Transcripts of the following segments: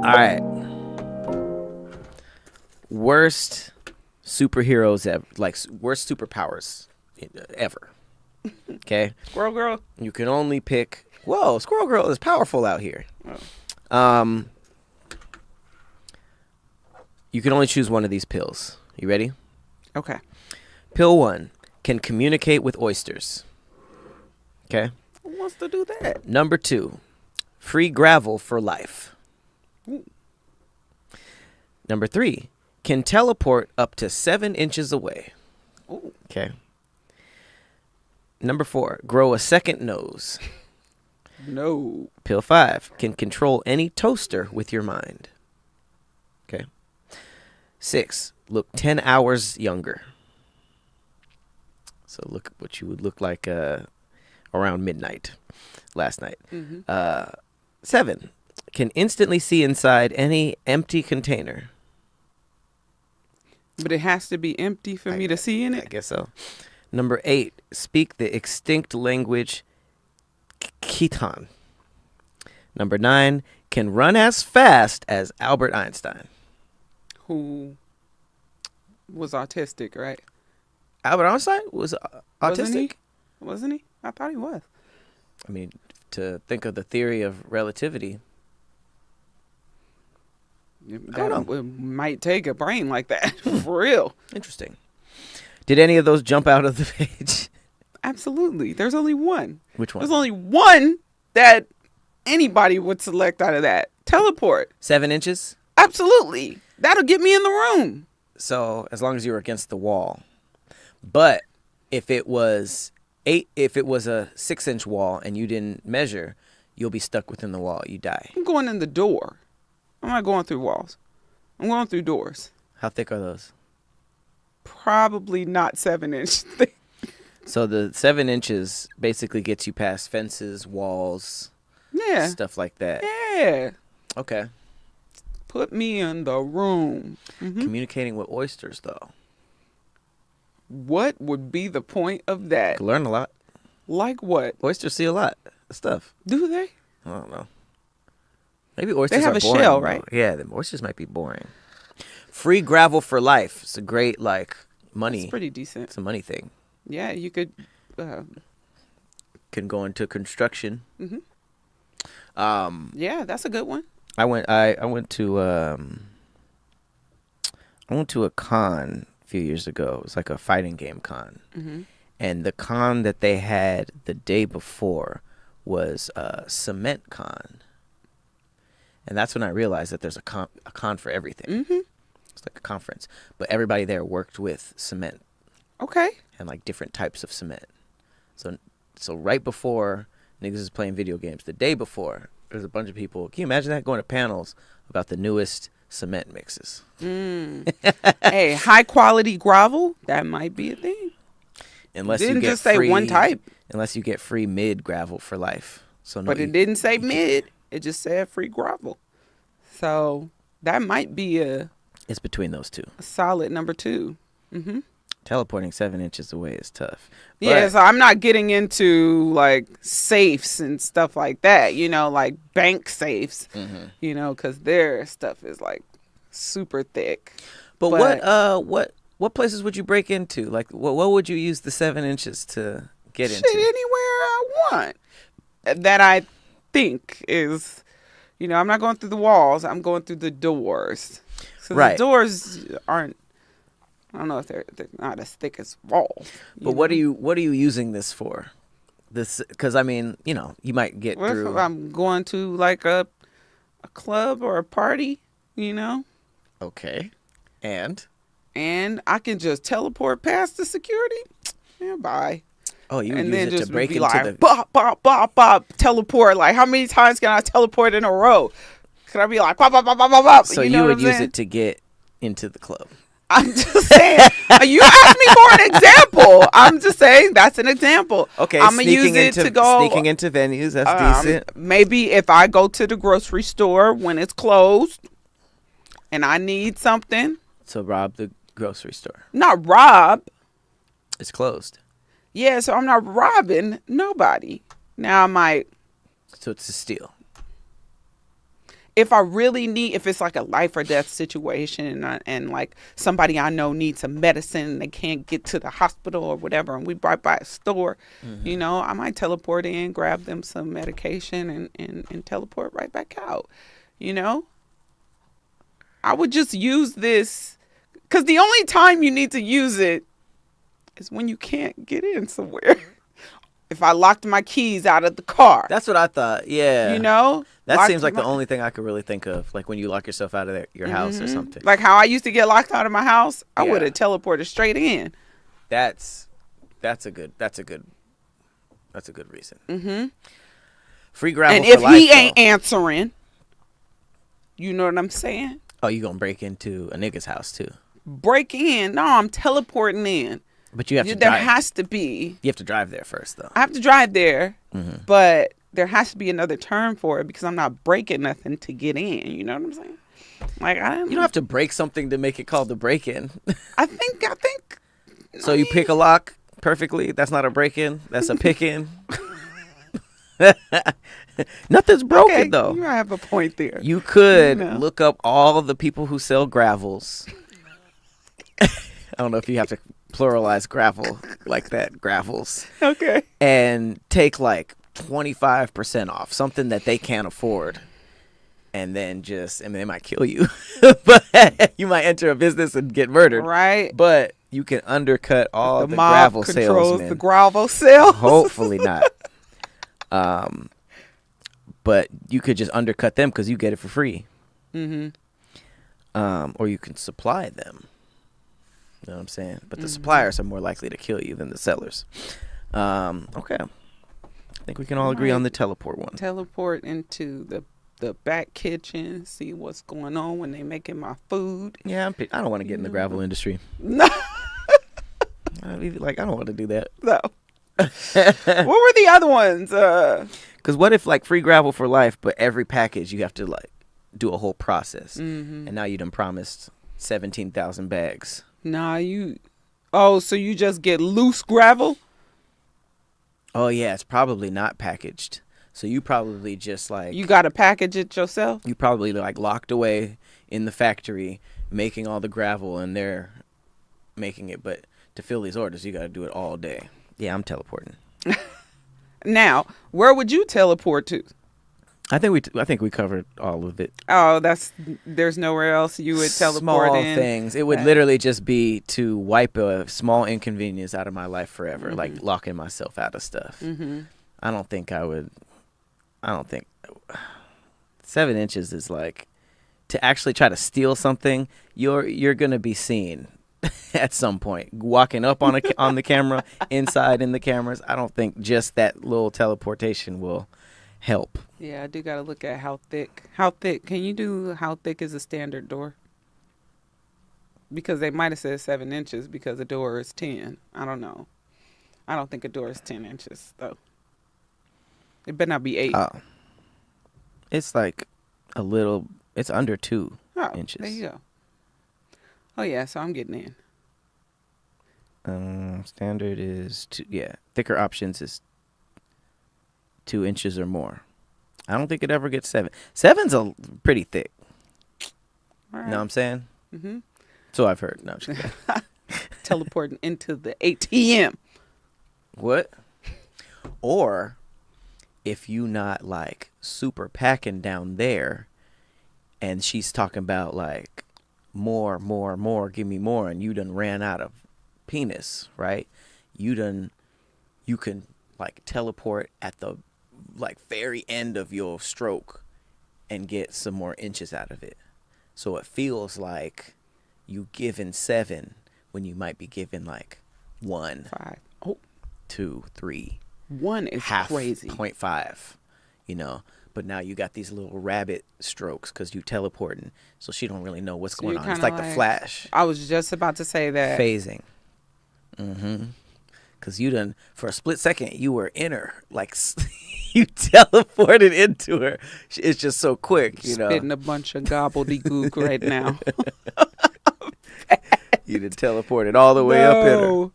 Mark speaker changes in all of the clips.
Speaker 1: All right. Worst superheroes ever, like worst superpowers ever. Okay.
Speaker 2: Squirrel Girl.
Speaker 1: You can only pick. Whoa, Squirrel Girl is powerful out here.
Speaker 2: Oh.
Speaker 1: You can only choose one of these pills. You ready?
Speaker 2: Okay.
Speaker 1: Pill 1 can communicate with oysters. Okay.
Speaker 2: Who wants to do that?
Speaker 1: Number 2, free gravel for life.
Speaker 2: Ooh.
Speaker 1: Number 3, can teleport up to 7 inches away.
Speaker 2: Ooh.
Speaker 1: Okay. Number 4, grow a second nose.
Speaker 2: No.
Speaker 1: Pill 5, can control any toaster with your mind. Okay. 6, look 10 hours younger. So look at what you would look like around midnight last night.
Speaker 2: Mm-hmm.
Speaker 1: 7, can instantly see inside any empty container.
Speaker 2: But it has to be empty for me to see in
Speaker 1: I
Speaker 2: it?
Speaker 1: guess so. Number 8, speak the extinct language Khitan. Number 9, can run as fast as Albert Einstein.
Speaker 2: Who was autistic, right?
Speaker 1: Albert Einstein was autistic?
Speaker 2: Wasn't he? I thought he was.
Speaker 1: I mean, to think of the theory of relativity.
Speaker 2: That might take a brain like that. For real.
Speaker 1: Interesting. Did any of those jump out of the page?
Speaker 2: Absolutely. There's only one.
Speaker 1: Which one?
Speaker 2: There's only one that anybody would select out of that. Teleport.
Speaker 1: 7 inches?
Speaker 2: Absolutely. That'll get me in the room.
Speaker 1: So as long as you were against the wall. But if it was a 6-inch wall and you didn't measure, you'll be stuck within the wall. You die.
Speaker 2: I'm going in the door. I'm not going through walls. I'm going through doors.
Speaker 1: How thick are those?
Speaker 2: Probably not 7-inch thick.
Speaker 1: So the 7 inches basically gets you past fences, walls,
Speaker 2: Yeah.
Speaker 1: stuff like that.
Speaker 2: Yeah.
Speaker 1: Okay.
Speaker 2: Put me in the room. Mm-hmm.
Speaker 1: Communicating with oysters, though.
Speaker 2: What would be the point of that?
Speaker 1: Could learn a lot.
Speaker 2: Like what?
Speaker 1: Oysters see a lot of stuff.
Speaker 2: Do they?
Speaker 1: I don't know. Maybe oysters
Speaker 2: They have
Speaker 1: are
Speaker 2: a
Speaker 1: boring,
Speaker 2: shell,
Speaker 1: though.
Speaker 2: right?
Speaker 1: Yeah, the oysters might be boring. Free gravel for life. It's a great, money.
Speaker 2: It's pretty decent.
Speaker 1: It's a money thing.
Speaker 2: Yeah, you could.
Speaker 1: Can go into construction.
Speaker 2: Mm-hmm.
Speaker 1: Yeah,
Speaker 2: that's a good one.
Speaker 1: I went to a con a few years ago. It was like a fighting game con.
Speaker 2: Mm-hmm.
Speaker 1: And the con that they had the day before was cement con. And that's when I realized that there's a con for everything.
Speaker 2: Mm-hmm.
Speaker 1: It's like a conference. But everybody there worked with cement.
Speaker 2: Okay.
Speaker 1: And different types of cement. So right before niggas is playing video games, the day before, there's a bunch of people. Can you imagine that? Going to panels about the newest cement mixes.
Speaker 2: Hey, high quality gravel, that might be a thing.
Speaker 1: Unless
Speaker 2: didn't
Speaker 1: you get
Speaker 2: just say
Speaker 1: free,
Speaker 2: one type.
Speaker 1: Unless you get free mid gravel for life. So no,
Speaker 2: but it didn't say mid. It just said free gravel. So that might be
Speaker 1: it's between those two.
Speaker 2: A solid number 2. Mm-hmm.
Speaker 1: Teleporting 7 inches away is tough.
Speaker 2: Yeah, so I'm not getting into safes and stuff like that, like bank safes, because their stuff is super thick.
Speaker 1: But what places would you break into? What would you use the 7 inches to get into?
Speaker 2: Anywhere I want. That I think is, I'm not going through the walls. I'm going through the doors. So
Speaker 1: right.
Speaker 2: The doors aren't. I don't know if they're not as thick as walls.
Speaker 1: But what are you using this for? This, because you might get
Speaker 2: what
Speaker 1: through.
Speaker 2: If I'm going to a club or a party,
Speaker 1: Okay, and
Speaker 2: I can just teleport past the security. Yeah, bye.
Speaker 1: Oh, you
Speaker 2: and
Speaker 1: use
Speaker 2: then
Speaker 1: it
Speaker 2: just
Speaker 1: to break
Speaker 2: be
Speaker 1: into the
Speaker 2: bop bop bop bop teleport. How many times can I teleport in a row? Can I be bop bop bop bop bop bop?
Speaker 1: So you would use it to get into the club.
Speaker 2: I'm just saying. You asked me for an example. I'm just saying that's an example.
Speaker 1: Okay,
Speaker 2: I'm gonna use it to go
Speaker 1: sneaking into venues. That's decent.
Speaker 2: Maybe if I go to the grocery store when it's closed, and I need something.
Speaker 1: To rob the grocery store.
Speaker 2: Not rob.
Speaker 1: It's closed.
Speaker 2: Yeah, so I'm not robbing nobody. Now I might,
Speaker 1: So it's a steal.
Speaker 2: if I really need, if it's like a life or death situation and like somebody I know needs some medicine and they can't get to the hospital or whatever, and we right by a store, you know, I might teleport in, grab them some medication and teleport right back out, you know? I would just use this because the only time you need to use it is when you can't get in somewhere. If I locked my keys out of the car.
Speaker 1: That's what I thought. Yeah.
Speaker 2: You know?
Speaker 1: That seems like the only thing I could really think of, like when you lock yourself out of your house or something.
Speaker 2: Like how I used to get locked out of my house, I
Speaker 1: Yeah.
Speaker 2: would have teleported straight in.
Speaker 1: That's a good reason. Mm-hmm. Free gravel
Speaker 2: And
Speaker 1: for
Speaker 2: if
Speaker 1: life,
Speaker 2: he ain't
Speaker 1: though.
Speaker 2: answering, you know what I'm saying?
Speaker 1: Oh, you gonna break into a nigga's house too?
Speaker 2: Break in. No, I'm teleporting in.
Speaker 1: But you have to
Speaker 2: There
Speaker 1: drive.
Speaker 2: has to be.
Speaker 1: You have to drive there first, though.
Speaker 2: I have to drive there,
Speaker 1: Mm-hmm.
Speaker 2: but there has to be another term for it because I'm not breaking nothing to get in. You know what I'm saying? Like I
Speaker 1: You don't have to break something to make it called the break-in.
Speaker 2: I think.
Speaker 1: So you pick a lock perfectly. That's not a break-in. That's a pick-in. Nothing's broken,
Speaker 2: Okay,
Speaker 1: though.
Speaker 2: you have a point there.
Speaker 1: You could
Speaker 2: You know.
Speaker 1: look up all the people who sell gravels. I don't know if you have to pluralize gravel like that, gravels.
Speaker 2: Okay.
Speaker 1: And take like 25% off, something that they can't afford. And then they might kill you. But you might enter a business and get murdered.
Speaker 2: Right.
Speaker 1: But you can undercut all the
Speaker 2: mob
Speaker 1: gravel
Speaker 2: controls
Speaker 1: salesmen.
Speaker 2: the gravel sales.
Speaker 1: Hopefully not. But you could just undercut them because you get it for free. Mm-hmm. Or you can supply them. You know what I'm saying? But the suppliers are more likely to kill you than the sellers. Okay. I think we can all agree on the teleport one.
Speaker 2: Teleport into the back kitchen, see what's going on when they making my food.
Speaker 1: Yeah, I don't want to get in the gravel industry.
Speaker 2: No.
Speaker 1: I don't want to do that.
Speaker 2: No. What were the other ones?
Speaker 1: Because what if like free gravel for life, but every package you have to like do a whole process, and now you done promised 17,000 bags.
Speaker 2: Nah, so you just get loose gravel?
Speaker 1: Oh yeah, it's probably not packaged. So you probably just like
Speaker 2: You got to package it yourself?
Speaker 1: you probably like locked away in the factory making all the gravel, and they're making it. But to fill these orders, you got to do it all day. Yeah, I'm teleporting.
Speaker 2: Now, where would you teleport to?
Speaker 1: I think we covered all of it.
Speaker 2: Oh, there's nowhere else you would teleport
Speaker 1: Small
Speaker 2: in.
Speaker 1: things. It would literally just be to wipe a small inconvenience out of my life forever, like locking myself out of stuff. Mm-hmm. I don't think 7 inches is like to actually try to steal something. You're gonna be seen at some point walking up on the camera, inside in the cameras. I don't think just that little teleportation will help.
Speaker 2: Yeah, I do got to look at how thick. How thick? Can you do how thick is a standard door? Because they might have said 7 inches because a door is 10. I don't know. I don't think a door is 10 inches, though. It better not be 8.
Speaker 1: Oh. It's like it's under 2 inches.
Speaker 2: There you go. Oh, yeah, so I'm getting in.
Speaker 1: Standard is 2. Yeah, thicker options is 2 inches or more. I don't think it ever gets 7. 7's a pretty thick.
Speaker 2: All right.
Speaker 1: You know what I'm saying?
Speaker 2: Mm-hmm.
Speaker 1: So I've heard. No, I'm just kidding.
Speaker 2: Teleporting into the ATM.
Speaker 1: What? Or if you not like super packing down there, and she's talking about like more, give me more, and you done ran out of penis, right? You can like teleport at the like very end of your stroke and get some more inches out of it. So it feels like you given 7 when you might be given like 1,
Speaker 2: 5. Oh,
Speaker 1: 2, 3.
Speaker 2: 1 is
Speaker 1: Half,
Speaker 2: crazy.
Speaker 1: 0.5, but now you got these little rabbit strokes because you teleporting, so she don't really know what's
Speaker 2: So
Speaker 1: going
Speaker 2: you're
Speaker 1: on. It's
Speaker 2: kinda
Speaker 1: like the Flash
Speaker 2: I was just about to say that.
Speaker 1: phasing. Because you done for a split second you were in her, like you teleported into her. It's just so quick,
Speaker 2: Spitting a bunch of gobbledygook right now.
Speaker 1: You done teleported all the way up in her.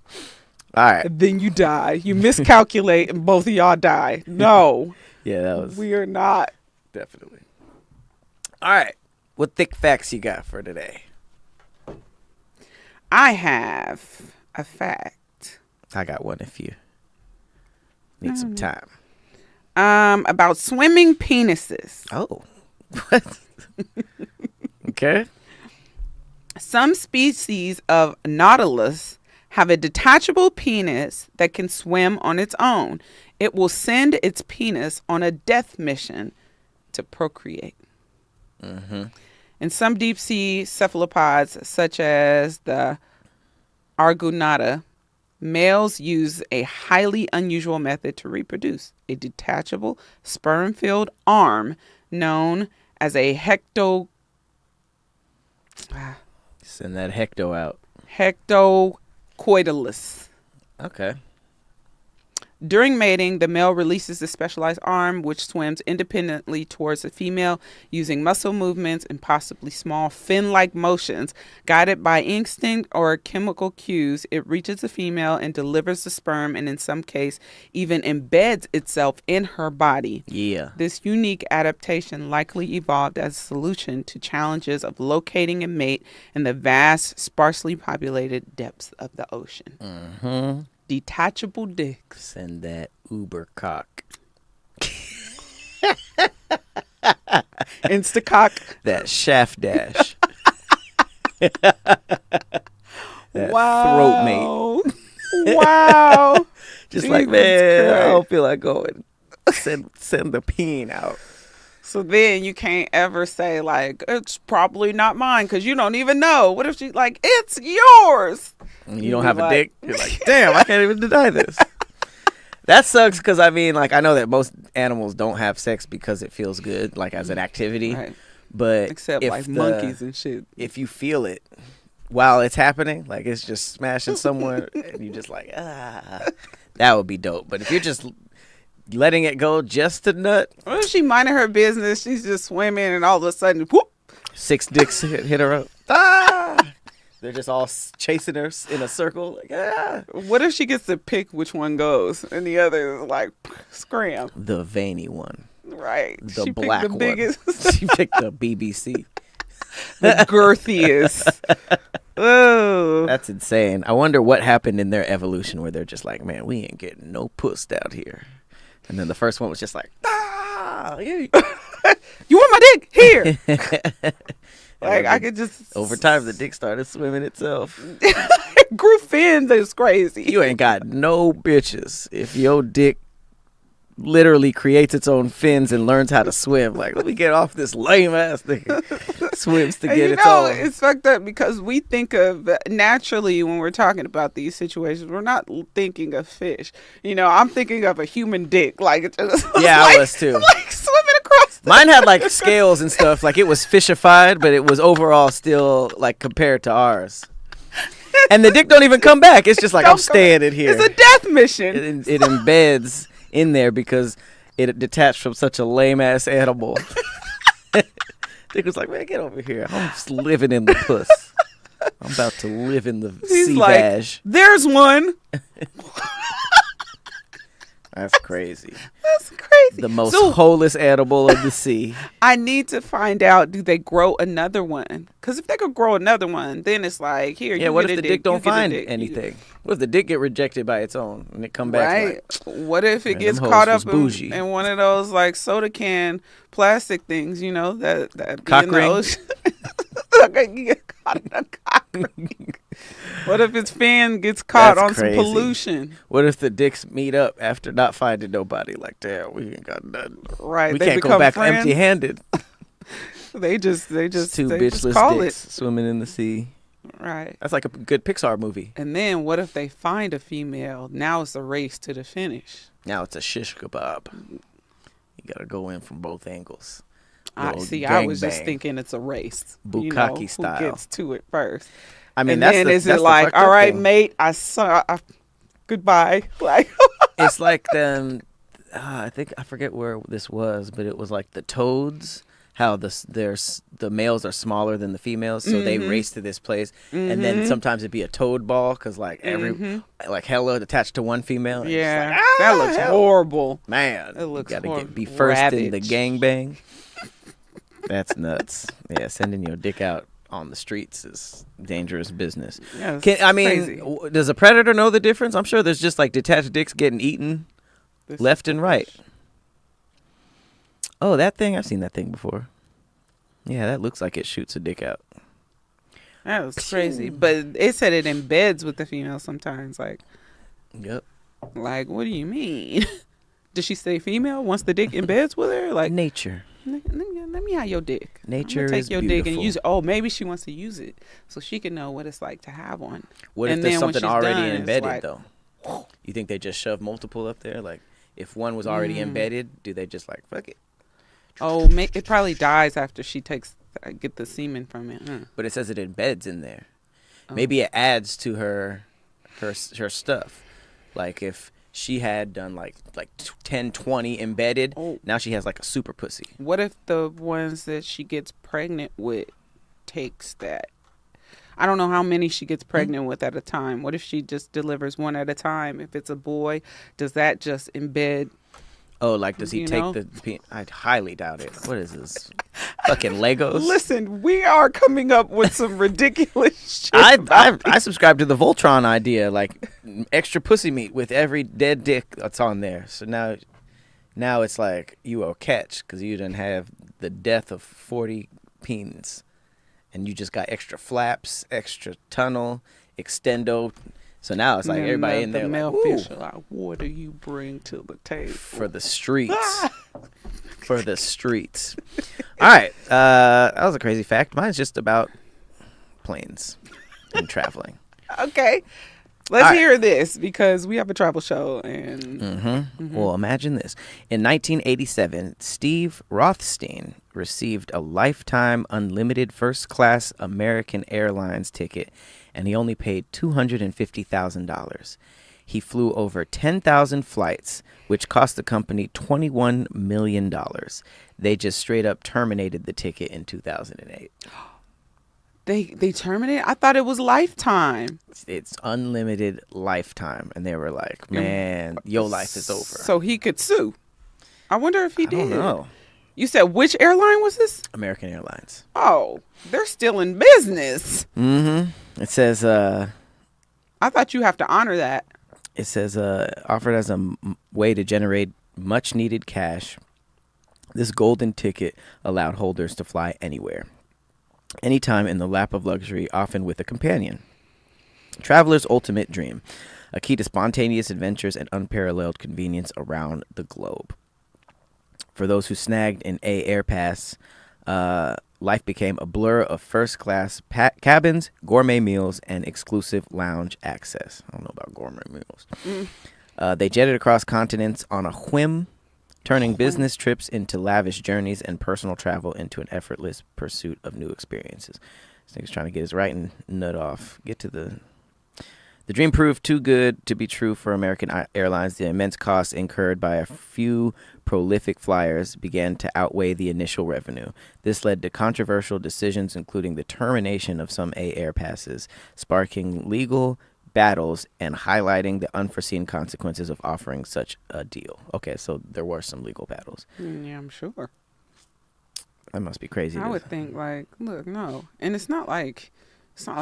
Speaker 1: All right.
Speaker 2: and then you die. You miscalculate, and both of y'all die. No,
Speaker 1: Yeah, that was
Speaker 2: we are not.
Speaker 1: definitely. All right. What thick facts you got for today?
Speaker 2: I have a fact.
Speaker 1: I got one if you need some time.
Speaker 2: About swimming penises.
Speaker 1: Oh. What? Okay.
Speaker 2: Some species of nautilus have a detachable penis that can swim on its own. It will send its penis on a death mission to procreate.
Speaker 1: Mm-hmm.
Speaker 2: In some deep sea cephalopods, such as the Argonauta, males use a highly unusual method to reproduce: a detachable sperm-filled arm known as a
Speaker 1: Send that hecto out.
Speaker 2: hectocoidalus.
Speaker 1: Okay.
Speaker 2: During mating, the male releases the specialized arm, which swims independently towards the female using muscle movements and possibly small fin-like motions. Guided by instinct or chemical cues, it reaches the female and delivers the sperm, and in some cases, even embeds itself in her body.
Speaker 1: Yeah.
Speaker 2: This unique adaptation likely evolved as a solution to challenges of locating a mate in the vast, sparsely populated depths of the ocean.
Speaker 1: Mm-hmm.
Speaker 2: Detachable dicks.
Speaker 1: Send that Uber cock.
Speaker 2: Instacock.
Speaker 1: That shaft dash. That
Speaker 2: Wow.
Speaker 1: throat mate.
Speaker 2: Wow.
Speaker 1: Just like,
Speaker 2: Jesus
Speaker 1: man, I
Speaker 2: Christ.
Speaker 1: don't feel like going. Send the peen out.
Speaker 2: So then you can't ever say, like, it's probably not mine because you don't even know. What if she's like, it's yours?
Speaker 1: And you don't have a dick. You're like, damn, I can't even deny this. That sucks because, I mean, like, I know that most animals don't have sex because it feels good, like, as an activity.
Speaker 2: Right.
Speaker 1: But
Speaker 2: Except
Speaker 1: if
Speaker 2: like monkeys and shit.
Speaker 1: if you feel it while it's happening, like it's just smashing someone and you just like, that would be dope. But if you're just letting it go just to nut,
Speaker 2: What if she minding her business? She's just swimming and all of a sudden, whoop.
Speaker 1: 6 dicks hit her up. Ah! They're just all chasing her in a circle. Like, ah.
Speaker 2: What if she gets to pick which one goes and the other is like, scram?
Speaker 1: The veiny one.
Speaker 2: Right.
Speaker 1: The
Speaker 2: She picked
Speaker 1: black
Speaker 2: the
Speaker 1: one.
Speaker 2: biggest,
Speaker 1: She picked the BBC.
Speaker 2: the girthiest. Oh.
Speaker 1: That's insane. I wonder what happened in their evolution where they're just like, man, we ain't getting no puss out here. And then the first one was just like, here
Speaker 2: You want my dick? Here.
Speaker 1: Like,
Speaker 2: I could just.
Speaker 1: over time, the dick started swimming itself.
Speaker 2: Grew fins is crazy.
Speaker 1: You ain't got no bitches if your dick literally creates its own fins and learns how to swim. Like, let me get off this lame ass thing. Swims to
Speaker 2: And
Speaker 1: get
Speaker 2: you
Speaker 1: its
Speaker 2: know,
Speaker 1: own.
Speaker 2: it's fucked up because we think of naturally when we're talking about these situations, we're not thinking of fish. You know, I'm thinking of a human dick. Like, it just,
Speaker 1: Yeah, I was too.
Speaker 2: Like swimming across.
Speaker 1: Mine had like scales and stuff. Like, it was fishified, but it was overall still like compared to ours. And the dick don't even come back. It's just like, I'm staying in here.
Speaker 2: It's a death mission.
Speaker 1: It embeds in there because it detached from such a lame ass animal. Dick was like, man, get over here. I'm just living in the puss. I'm about to live in the
Speaker 2: He's
Speaker 1: sea
Speaker 2: like,
Speaker 1: vag.
Speaker 2: there's one.
Speaker 1: That's crazy.
Speaker 2: That's crazy.
Speaker 1: The most
Speaker 2: So,
Speaker 1: holest animal of the sea.
Speaker 2: I need to find out, do they grow another one? Because if they could grow another one, then it's like, here,
Speaker 1: Yeah,
Speaker 2: you
Speaker 1: what
Speaker 2: get
Speaker 1: if
Speaker 2: a
Speaker 1: the dick don't
Speaker 2: you get a
Speaker 1: find
Speaker 2: dick.
Speaker 1: anything? What if the dick get rejected by its own and it come back
Speaker 2: Right.
Speaker 1: like,
Speaker 2: What if it
Speaker 1: Man,
Speaker 2: gets
Speaker 1: them
Speaker 2: caught
Speaker 1: hoes
Speaker 2: up
Speaker 1: was
Speaker 2: in,
Speaker 1: bougie.
Speaker 2: in one of those like soda can plastic things, you know, that be
Speaker 1: Cock
Speaker 2: in the
Speaker 1: ring?
Speaker 2: ocean? Okay, you get caught in a cock ring. What if its fin gets caught
Speaker 1: That's
Speaker 2: on
Speaker 1: crazy.
Speaker 2: some pollution?
Speaker 1: what if the dicks meet up after not finding nobody? Like, damn, we ain't got nothing.
Speaker 2: Right.
Speaker 1: We
Speaker 2: they
Speaker 1: can't go
Speaker 2: become
Speaker 1: back
Speaker 2: friends.
Speaker 1: empty-handed.
Speaker 2: They just
Speaker 1: Two
Speaker 2: they just
Speaker 1: bitchless
Speaker 2: call
Speaker 1: dicks swimming in the sea.
Speaker 2: it. Right.
Speaker 1: That's like a good Pixar movie.
Speaker 2: And then what if they find a female? Now it's a race to the finish.
Speaker 1: Now it's a shish kebab. You gotta go in from both angles.
Speaker 2: I
Speaker 1: Little
Speaker 2: see. I was just
Speaker 1: gangbang.
Speaker 2: thinking it's a race.
Speaker 1: Bukkake style.
Speaker 2: Who gets to it first?
Speaker 1: I mean,
Speaker 2: And
Speaker 1: that's
Speaker 2: then
Speaker 1: the,
Speaker 2: is
Speaker 1: that's
Speaker 2: it
Speaker 1: the
Speaker 2: like,
Speaker 1: fucked
Speaker 2: all
Speaker 1: up
Speaker 2: right,
Speaker 1: thing.
Speaker 2: mate, goodbye. Like,
Speaker 1: It's like them. I think I forget where this was, but it was like the toads how the males are smaller than the females, so they race to this place, and then sometimes it'd be a toad ball because like like hella attached to one female. And it's
Speaker 2: Yeah,
Speaker 1: like, ah,
Speaker 2: that looks
Speaker 1: hell.
Speaker 2: horrible.
Speaker 1: Man,
Speaker 2: It looks
Speaker 1: you gotta
Speaker 2: horrible.
Speaker 1: be first in the
Speaker 2: Ravaged.
Speaker 1: gangbang. That's nuts. Yeah, sending your dick out on the streets is dangerous business.
Speaker 2: Yeah, it's crazy.
Speaker 1: Does a predator know the difference? I'm sure there's just like detached dicks getting eaten
Speaker 2: This
Speaker 1: left
Speaker 2: is
Speaker 1: and
Speaker 2: the
Speaker 1: right.
Speaker 2: fish.
Speaker 1: Oh, that thing. I've seen that thing before. Yeah, that looks like it shoots a dick out.
Speaker 2: That was crazy. But it said it embeds with the female sometimes.
Speaker 1: Yep.
Speaker 2: Like, what do you mean? Does she say female once the dick embeds with her? Like,
Speaker 1: Nature.
Speaker 2: let me have your dick.
Speaker 1: Nature
Speaker 2: I'm gonna take
Speaker 1: is
Speaker 2: your
Speaker 1: beautiful.
Speaker 2: dick and use it. Oh, maybe she wants to use it so she can know what it's like to have one.
Speaker 1: What if
Speaker 2: And
Speaker 1: there's
Speaker 2: then when
Speaker 1: something
Speaker 2: she's
Speaker 1: already
Speaker 2: done, it's
Speaker 1: embedded
Speaker 2: like,
Speaker 1: though? You think they just shove multiple up there? Like, if one was already embedded, do they just like fuck it?
Speaker 2: Oh, it probably dies after she get the semen from it. Huh.
Speaker 1: But it says it embeds in there.
Speaker 2: Oh.
Speaker 1: Maybe it adds to her stuff. Like if she had done like 10, 20 embedded, now she has like a super pussy.
Speaker 2: What if the ones that she gets pregnant with takes that? I don't know how many she gets pregnant with at a time. What if she just delivers one at a time? If it's a boy, does that just embed?
Speaker 1: Oh, like does he take I highly doubt it. What is this? Fucking Legos?
Speaker 2: Listen, we are coming up with some ridiculous shit.
Speaker 1: I subscribe to the Voltron idea, like extra pussy meat with every dead dick that's on there. So now it's like you a catch because you didn't have the death of 40 peens, and you just got extra flaps, extra tunnel, extendo. So now it's like everybody in there
Speaker 2: male
Speaker 1: like,
Speaker 2: fish are like, what do you bring to the table?
Speaker 1: for the streets. For the streets. All right. That was a crazy fact. Mine's just about planes and traveling.
Speaker 2: Okay. Let's hear this because we have a travel show. And
Speaker 1: Well, imagine this. In 1987, Steve Rothstein received a lifetime unlimited first-class American Airlines ticket, and he only paid $250,000. He flew over 10,000 flights, which cost the company $21 million. They just straight up terminated the ticket in 2008.
Speaker 2: they terminated? I thought it was lifetime.
Speaker 1: It's unlimited lifetime. And they were like, man, your life is over.
Speaker 2: So he could sue. I wonder if he did.
Speaker 1: I don't know.
Speaker 2: You said which airline was this?
Speaker 1: American Airlines.
Speaker 2: Oh, they're still in business.
Speaker 1: It says,
Speaker 2: I thought you have to honor that.
Speaker 1: It says, offered as a way to generate much needed cash. This golden ticket allowed holders to fly anywhere, anytime in the lap of luxury, often with a companion. Traveler's ultimate dream, a key to spontaneous adventures and unparalleled convenience around the globe. For those who snagged an A Air Pass, life became a blur of first-class cabins, gourmet meals, and exclusive lounge access. I don't know about gourmet meals. They jetted across continents on a whim, turning business trips into lavish journeys and personal travel into an effortless pursuit of new experiences. This nigga's trying to get his right nut off. Get to the dream proved too good to be true for American Airlines. The immense costs incurred by a few prolific flyers began to outweigh the initial revenue. This led to controversial decisions, including the termination of some A Air passes, sparking legal battles and highlighting the unforeseen consequences of offering such a deal. Okay, so there were some legal battles.
Speaker 2: Yeah, I'm sure.
Speaker 1: That must be crazy.
Speaker 2: I would think, like, look, no. And it's not like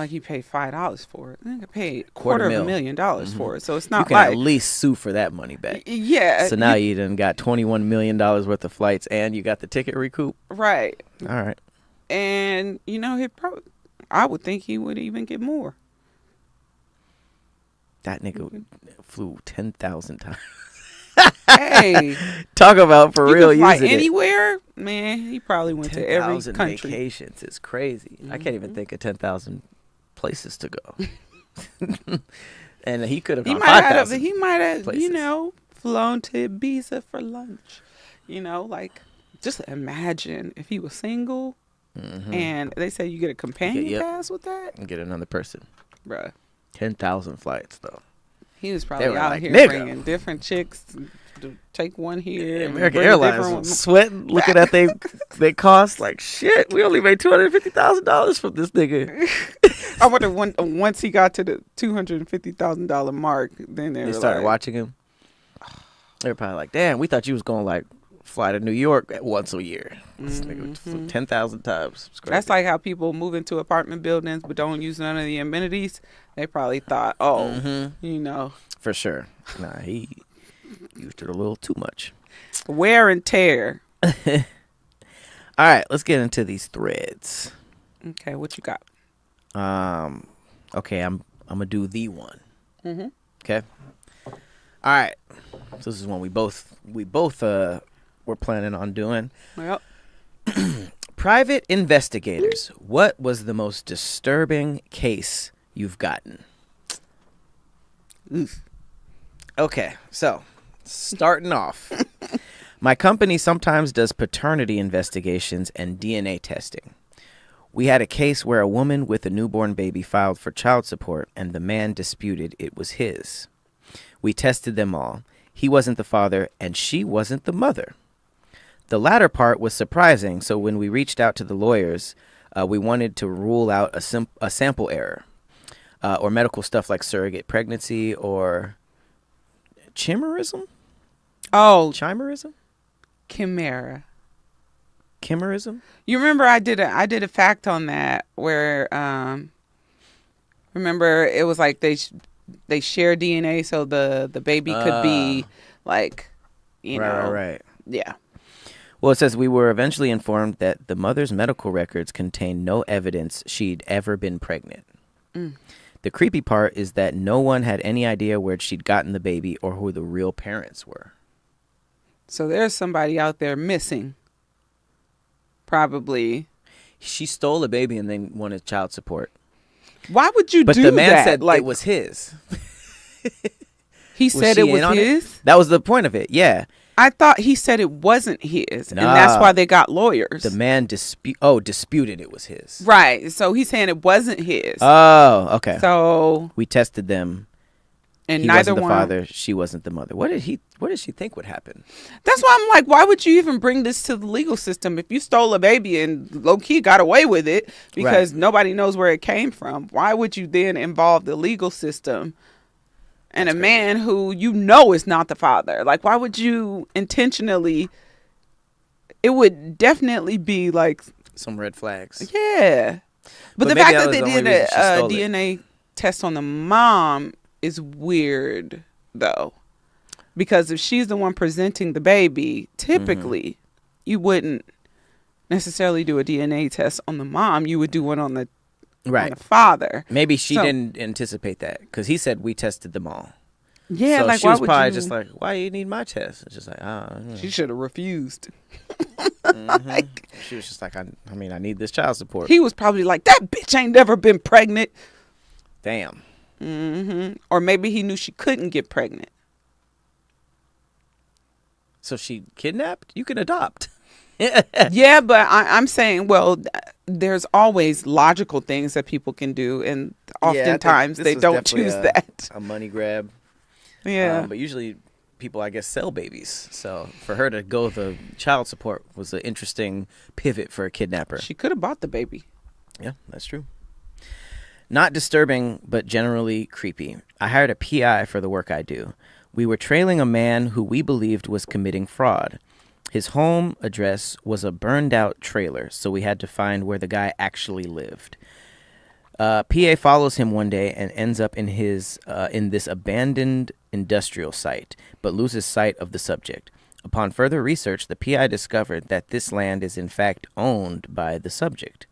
Speaker 2: you paid $5 for it. I think I paid $250,000 for it. So it's not
Speaker 1: you can
Speaker 2: like
Speaker 1: at least sue for that money back.
Speaker 2: Yeah.
Speaker 1: So now you done got $21 million worth of flights and you got the ticket recoup.
Speaker 2: Right.
Speaker 1: All right.
Speaker 2: And, I would think he would even get more.
Speaker 1: That nigga flew 10,000 times.
Speaker 2: Hey.
Speaker 1: Talk about for
Speaker 2: you
Speaker 1: real
Speaker 2: can fly
Speaker 1: using
Speaker 2: anywhere? Man, he probably went to every
Speaker 1: 10,000
Speaker 2: country.
Speaker 1: vacations is crazy. I can't even think of 10,000 places to go. And he could have gone 5,000.
Speaker 2: He might have,
Speaker 1: places.
Speaker 2: flown to Ibiza for lunch. Like, just imagine if he was single and they say you get a companion pass with that.
Speaker 1: And get another person.
Speaker 2: Bruh.
Speaker 1: 10,000 flights, though.
Speaker 2: He was probably
Speaker 1: were
Speaker 2: out
Speaker 1: like,
Speaker 2: here
Speaker 1: "Nigga."
Speaker 2: bringing different chicks, to take one here and
Speaker 1: American
Speaker 2: bring a
Speaker 1: Airlines
Speaker 2: different
Speaker 1: was
Speaker 2: one.
Speaker 1: sweating, looking at they cost like shit. We only made $250,000 from this nigga.
Speaker 2: I wonder once he got to the $250,000 mark, then
Speaker 1: They started watching him. They were probably like, "Damn, we thought you was gonna like fly to New York once a year. This nigga flew 10,000 times."
Speaker 2: That's like how people move into apartment buildings but don't use none of the amenities. They probably thought, oh, you know,
Speaker 1: for sure. Nah, he used it a little too much.
Speaker 2: Wear and tear.
Speaker 1: All right, let's get into these threads.
Speaker 2: Okay, what you got?
Speaker 1: Okay, I'm gonna do the one.
Speaker 2: Mm-hmm.
Speaker 1: Okay. All right. So this is one we both were planning on doing.
Speaker 2: Yep.
Speaker 1: Private investigators, what was the most disturbing case you've gotten?
Speaker 2: Oof.
Speaker 1: Okay, so starting off, my company sometimes does paternity investigations and DNA testing. We had a case where a woman with a newborn baby filed for child support and the man disputed it was his. We tested them all. He wasn't the father and she wasn't the mother. The latter part was surprising, so when we reached out to the lawyers, we wanted to rule out a sample error or medical stuff like surrogate pregnancy or chimerism?
Speaker 2: Oh,
Speaker 1: Chimerism?
Speaker 2: chimera.
Speaker 1: Chimerism?
Speaker 2: You remember I did a fact on that where remember it was like they share DNA so the baby could be like you know
Speaker 1: Right.
Speaker 2: yeah.
Speaker 1: Well, it says we were eventually informed that the mother's medical records contained no evidence she'd ever been pregnant. The creepy part is that no one had any idea where she'd gotten the baby or who the real parents were.
Speaker 2: So there's somebody out there missing. Probably.
Speaker 1: She stole a baby and then wanted child support.
Speaker 2: Why would you
Speaker 1: But
Speaker 2: do
Speaker 1: the man
Speaker 2: that?
Speaker 1: said
Speaker 2: Like
Speaker 1: it was his.
Speaker 2: he said
Speaker 1: she
Speaker 2: it
Speaker 1: in
Speaker 2: was
Speaker 1: on
Speaker 2: his.
Speaker 1: That was the point of it. Yeah.
Speaker 2: I thought he said it wasn't his, and that's why they got lawyers.
Speaker 1: The man disputed it was his.
Speaker 2: Right. So he's saying it wasn't his.
Speaker 1: Oh, okay.
Speaker 2: So
Speaker 1: we tested them.
Speaker 2: and
Speaker 1: He
Speaker 2: neither
Speaker 1: wasn't the
Speaker 2: one.
Speaker 1: father. She wasn't the mother. What did she think would happen?
Speaker 2: That's why I'm like, why would you even bring this to the legal system if you stole a baby and low key got away with it because nobody knows where it came from? Why would you then involve the legal system? And a man who you know is not the father. Like, why would you intentionally? It would definitely be like
Speaker 1: Some red flags.
Speaker 2: yeah. But the
Speaker 1: maybe
Speaker 2: fact
Speaker 1: that
Speaker 2: that
Speaker 1: was
Speaker 2: they
Speaker 1: the only
Speaker 2: did
Speaker 1: reason she
Speaker 2: a
Speaker 1: stole it.
Speaker 2: DNA test on the mom is weird, though. Because if she's the one presenting the baby, typically you wouldn't necessarily do a DNA test on the mom. You would do one on the father.
Speaker 1: Maybe she didn't anticipate that because he said we tested them all.
Speaker 2: Yeah,
Speaker 1: so
Speaker 2: like
Speaker 1: she
Speaker 2: why
Speaker 1: was
Speaker 2: would
Speaker 1: probably
Speaker 2: you?
Speaker 1: just like, why do you need my test? It's just like,
Speaker 2: She should have refused.
Speaker 1: she was just like, I need this child support.
Speaker 2: He was probably like, that bitch ain't never been pregnant.
Speaker 1: Damn.
Speaker 2: Or maybe he knew she couldn't get pregnant.
Speaker 1: So she kidnapped? You can adopt.
Speaker 2: Yeah, but I'm saying, well, there's always logical things that people can do, and oftentimes they don't choose that.
Speaker 1: A money grab.
Speaker 2: Yeah.
Speaker 1: But usually people, I guess, sell babies. So for her to go the child support was an interesting pivot for a kidnapper.
Speaker 2: She could have bought the baby.
Speaker 1: Yeah, that's true. Not disturbing, but generally creepy. I hired a PI for the work I do. We were trailing a man who we believed was committing fraud. His home address was a burned out trailer, so we had to find where the guy actually lived. PA follows him one day and ends up in this abandoned industrial site, but loses sight of the subject. Upon further research, the PI discovered that this land is in fact owned by the subject.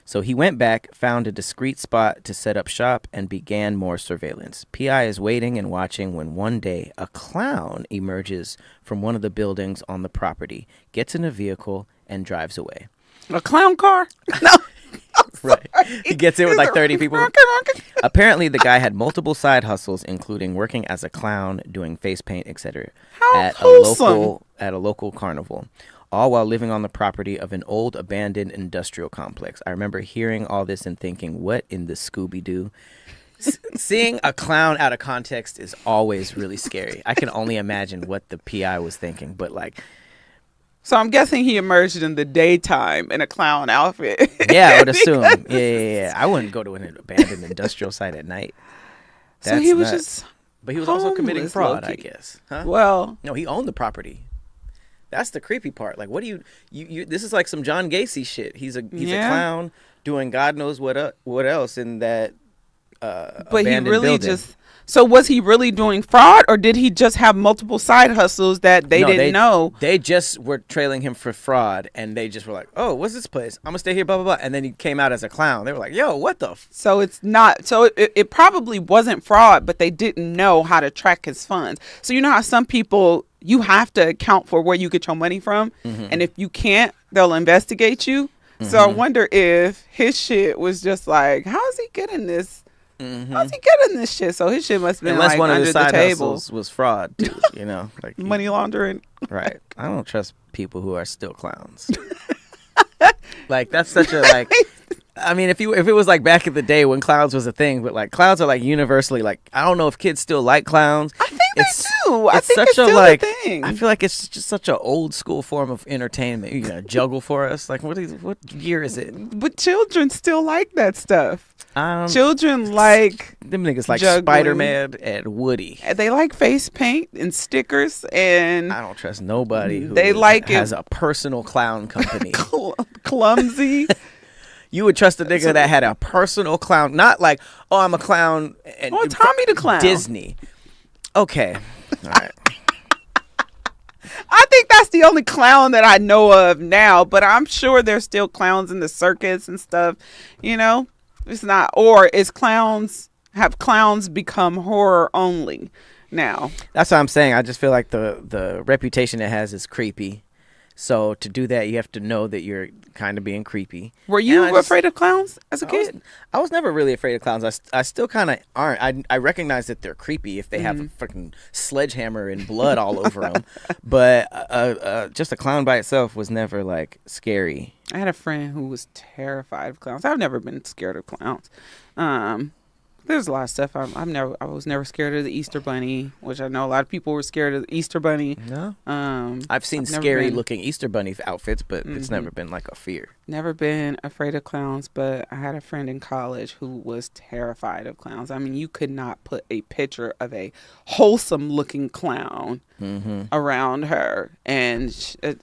Speaker 1: So he went back, found a discreet spot to set up shop, and began more surveillance. PI is waiting and watching when one day a clown emerges from one of the buildings on the property, gets in a vehicle, and drives away.
Speaker 2: A clown car? No.
Speaker 1: Right. He gets in with like 30 people. Apparently, the guy had multiple side hustles, including working as a clown, doing face paint, etc. at a local carnival, all while living on the property of an old abandoned industrial complex. I remember hearing all this and thinking, what in the Scooby-Doo? Seeing a clown out of context is always really scary. I can only imagine what the PI was thinking, but like,
Speaker 2: So I'm guessing he emerged in the daytime in a clown outfit.
Speaker 1: yeah, I would assume. Yeah. I wouldn't go to an abandoned industrial site at night.
Speaker 2: So
Speaker 1: That's
Speaker 2: he was
Speaker 1: nuts.
Speaker 2: just
Speaker 1: But he was also committing
Speaker 2: homeless,
Speaker 1: fraud, I
Speaker 2: low-key.
Speaker 1: guess. Huh?
Speaker 2: Well,
Speaker 1: No, he owned the property. That's the creepy part. Like, what do you this is like some John Gacy shit. He's a
Speaker 2: Yeah.
Speaker 1: clown doing God knows what else in that
Speaker 2: but he
Speaker 1: abandoned
Speaker 2: really
Speaker 1: building.
Speaker 2: just. So was he really doing fraud, or did he just have multiple side hustles that they didn't know?
Speaker 1: They just were trailing him for fraud, and they just were like, "Oh, what's this place? I'm gonna stay here." Blah blah blah. And then he came out as a clown. They were like, "Yo, what the?"
Speaker 2: So it's not. So it probably wasn't fraud, but they didn't know how to track his funds. So you know how some people, you have to account for where you get your money from, and if you can't, they'll investigate you. So I wonder if his shit was just like, how is he getting this? How's he getting this shit? So his shit must have been
Speaker 1: Unless
Speaker 2: like
Speaker 1: one of
Speaker 2: under
Speaker 1: the
Speaker 2: the
Speaker 1: side
Speaker 2: table.
Speaker 1: hustles was fraud too, you know, like
Speaker 2: Money laundering.
Speaker 1: right. I don't trust people who are still clowns. Like that's such a like. I mean, if it was like back in the day when clowns was a thing, but like clowns are like universally like I don't know if kids still like clowns.
Speaker 2: I think they do. I think
Speaker 1: such
Speaker 2: it's
Speaker 1: a
Speaker 2: still
Speaker 1: like.
Speaker 2: a thing.
Speaker 1: I feel like it's just such an old school form of entertainment. You gonna juggle for us? Like what year is it?
Speaker 2: But children still like that stuff.
Speaker 1: Um,
Speaker 2: Children like,
Speaker 1: them niggas like
Speaker 2: juggling.
Speaker 1: Spider-Man and Woody.
Speaker 2: they like face paint and stickers, and
Speaker 1: I don't trust nobody who
Speaker 2: They like
Speaker 1: has
Speaker 2: it-
Speaker 1: a personal clown company.
Speaker 2: clumsy.
Speaker 1: You would trust a nigga that had a personal clown, not like, oh, I'm a clown. And
Speaker 2: Oh, Tommy the Clown.
Speaker 1: Disney. Okay. All right.
Speaker 2: I think that's the only clown that I know of now, but I'm sure there's still clowns in the circus and stuff. You know, it's not, or have clowns become horror only now?
Speaker 1: That's what I'm saying. I just feel like the reputation it has is creepy. So to do that, you have to know that you're kind of being creepy.
Speaker 2: Were you
Speaker 1: And I
Speaker 2: afraid of clowns as a kid?
Speaker 1: I was never really afraid of clowns. I still kind of aren't. I recognize that they're creepy if they have a fucking sledgehammer and blood all over them. But just a clown by itself was never like scary.
Speaker 2: I had a friend who was terrified of clowns. I've never been scared of clowns. There's a lot of stuff. I was never scared of the Easter Bunny, which I know a lot of people were scared of the Easter Bunny.
Speaker 1: No.
Speaker 2: I've
Speaker 1: I've seen
Speaker 2: never
Speaker 1: scary
Speaker 2: been-
Speaker 1: looking Easter bunny outfits, but it's never been like a fear.
Speaker 2: Never been afraid of clowns, but I had a friend in college who was terrified of clowns. I mean, you could not put a picture of a wholesome looking clown around her, and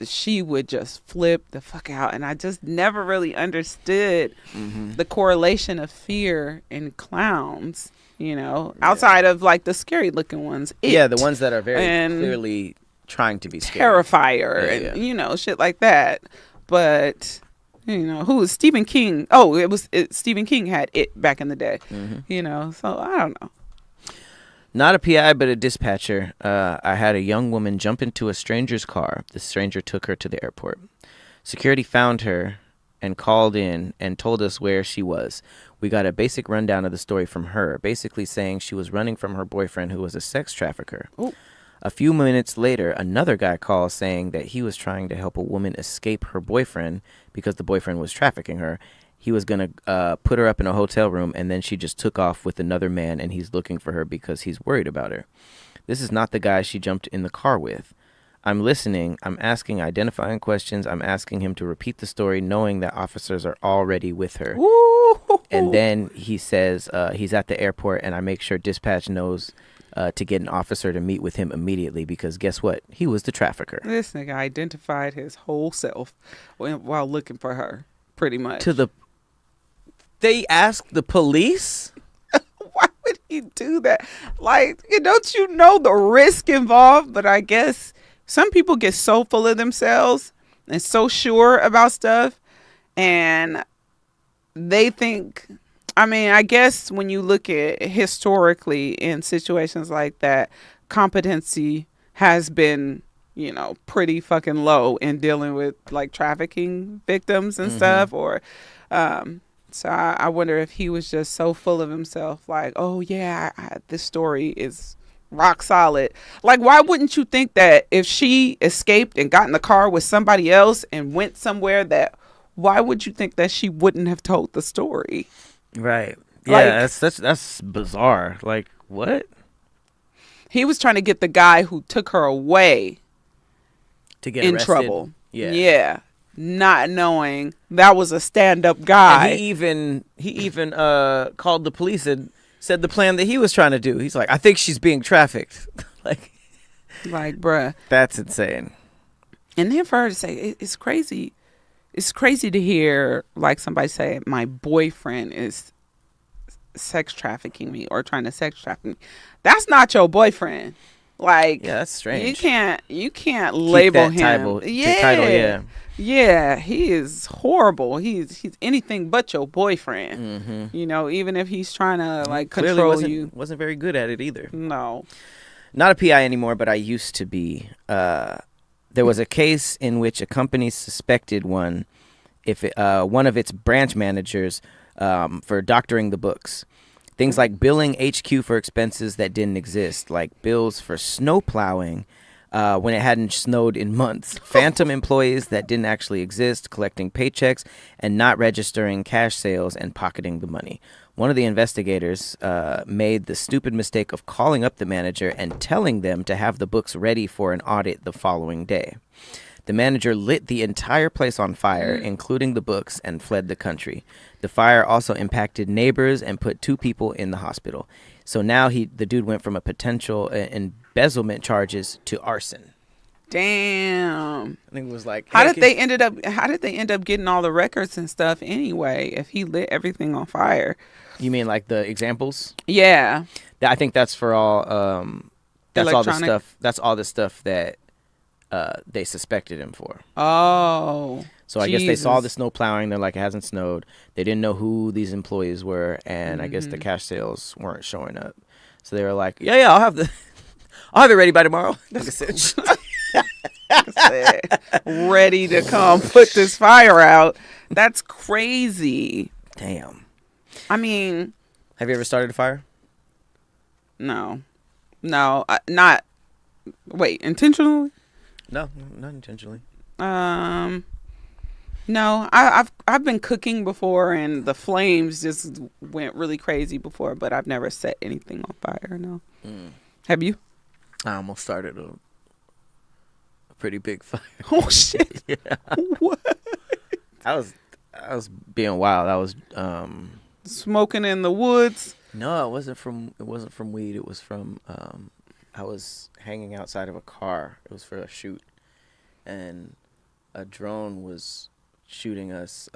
Speaker 2: she would just flip the fuck out. And I just never really understood the correlation of fear in clowns, you know, outside of like the scary looking ones.
Speaker 1: Yeah,
Speaker 2: It
Speaker 1: the ones that are very
Speaker 2: and
Speaker 1: clearly trying to be scary.
Speaker 2: Terrifier
Speaker 1: Yeah,
Speaker 2: and you know, shit like that. But you know, who was Stephen King? Oh, Stephen King had it back in the day. You know, so I don't know.
Speaker 1: Not a PI, but a dispatcher. I had a young woman jump into a stranger's car. The stranger took her to the airport. Security found her and called in and told us where she was. We got a basic rundown of the story from her, basically saying she was running from her boyfriend who was a sex trafficker.
Speaker 2: Ooh.
Speaker 1: A few minutes later, another guy called saying that he was trying to help a woman escape her boyfriend because the boyfriend was trafficking her. He was going to put her up in a hotel room, and then she just took off with another man, and he's looking for her because he's worried about her. This is not the guy she jumped in the car with. I'm listening. I'm asking identifying questions. I'm asking him to repeat the story, knowing that officers are already with her.
Speaker 2: Ooh.
Speaker 1: And then he says he's at the airport, and I make sure dispatch knows to get an officer to meet with him immediately because guess what? He was the trafficker.
Speaker 2: This nigga identified his whole self while looking for her, pretty much.
Speaker 1: They asked the police?
Speaker 2: Why would he do that? Like, don't you know the risk involved? But I guess some people get so full of themselves and so sure about stuff, and they think, I mean, I guess when you look at historically in situations like that, competency has been, you know, pretty fucking low in dealing with like trafficking victims and stuff, or so I wonder if he was just so full of himself, like, oh yeah, this story is rock solid. Like, why wouldn't you think that if she escaped and got in the car with somebody else and went somewhere, that why would you think that she wouldn't have told the story?
Speaker 1: Right. Yeah,
Speaker 2: Like,
Speaker 1: that's bizarre. Like, what?
Speaker 2: he was trying to get the guy who took her away
Speaker 1: To get
Speaker 2: in
Speaker 1: arrested?
Speaker 2: trouble.
Speaker 1: Yeah.
Speaker 2: Yeah. Not knowing that was a stand-up
Speaker 1: And he
Speaker 2: guy.
Speaker 1: even called the police and said the plan that he was trying to do. He's like, I think she's being trafficked. Like,
Speaker 2: Like, bruh.
Speaker 1: that's insane.
Speaker 2: And then for her to say, it's crazy. It's crazy to hear, like, somebody say, my boyfriend is sex trafficking me or trying to sex traffic me. That's not your boyfriend. Like,
Speaker 1: Yeah, that's strange.
Speaker 2: you can't
Speaker 1: Keep
Speaker 2: label
Speaker 1: that
Speaker 2: him.
Speaker 1: title,
Speaker 2: Yeah.
Speaker 1: yeah.
Speaker 2: Yeah, he is horrible. He's anything but your boyfriend.
Speaker 1: Mm-hmm.
Speaker 2: You know, even if he's trying to like
Speaker 1: Clearly
Speaker 2: control you.
Speaker 1: wasn't very good at it either.
Speaker 2: No.
Speaker 1: Not a PI anymore, but I used to be. There was a case in which a company suspected one of its branch managers for doctoring the books. Things like billing HQ for expenses that didn't exist, like bills for snow plowing when it hadn't snowed in months, phantom employees that didn't actually exist, collecting paychecks and not registering cash sales and pocketing the money. One of the investigators made the stupid mistake of calling up the manager and telling them to have the books ready for an audit the following day. The manager lit the entire place on fire, including the books, and fled the country. The fire also impacted neighbors and put 2 people in the hospital. So now the dude went from a potential embezzlement charges to arson.
Speaker 2: Damn.
Speaker 1: I think it was like,
Speaker 2: How
Speaker 1: hey,
Speaker 2: did they end up getting all the records and stuff anyway if he lit everything on fire?
Speaker 1: You mean like the examples?
Speaker 2: Yeah.
Speaker 1: I think that's for all. That's all the
Speaker 2: Electronic?
Speaker 1: stuff. That's all the stuff that they suspected him for.
Speaker 2: Oh.
Speaker 1: So I guess they saw the
Speaker 2: Jesus.
Speaker 1: snow plowing. They're like, it hasn't snowed. They didn't know who these employees were, and I guess the cash sales weren't showing up. So they were like, yeah, I'll have it ready by tomorrow. Like I said.
Speaker 2: Ready to come put this fire out. That's crazy.
Speaker 1: Damn.
Speaker 2: I mean,
Speaker 1: Have you ever started a fire?
Speaker 2: no. No, not wait, intentionally?
Speaker 1: No, not intentionally.
Speaker 2: No, I've been cooking before and the flames just went really crazy before, but I've never set anything on fire. No. Have you?
Speaker 1: I almost started a pretty big fire.
Speaker 2: Oh shit!
Speaker 1: Yeah.
Speaker 2: What?
Speaker 1: I was being wild. I was
Speaker 2: Smoking in the woods.
Speaker 1: no, it wasn't from weed. It was from I was hanging outside of a car. It was for a shoot, and a drone was shooting us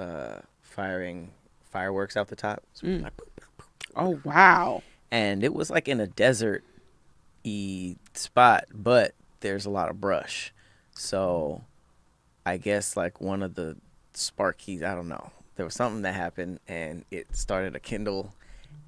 Speaker 1: firing fireworks out the top. So we were like, boop, boop, boop.
Speaker 2: Oh wow!
Speaker 1: And it was like in a desert-y spot, but there's a lot of brush. So I guess like one of the sparkies, I don't know. There was something that happened and it started a kindle,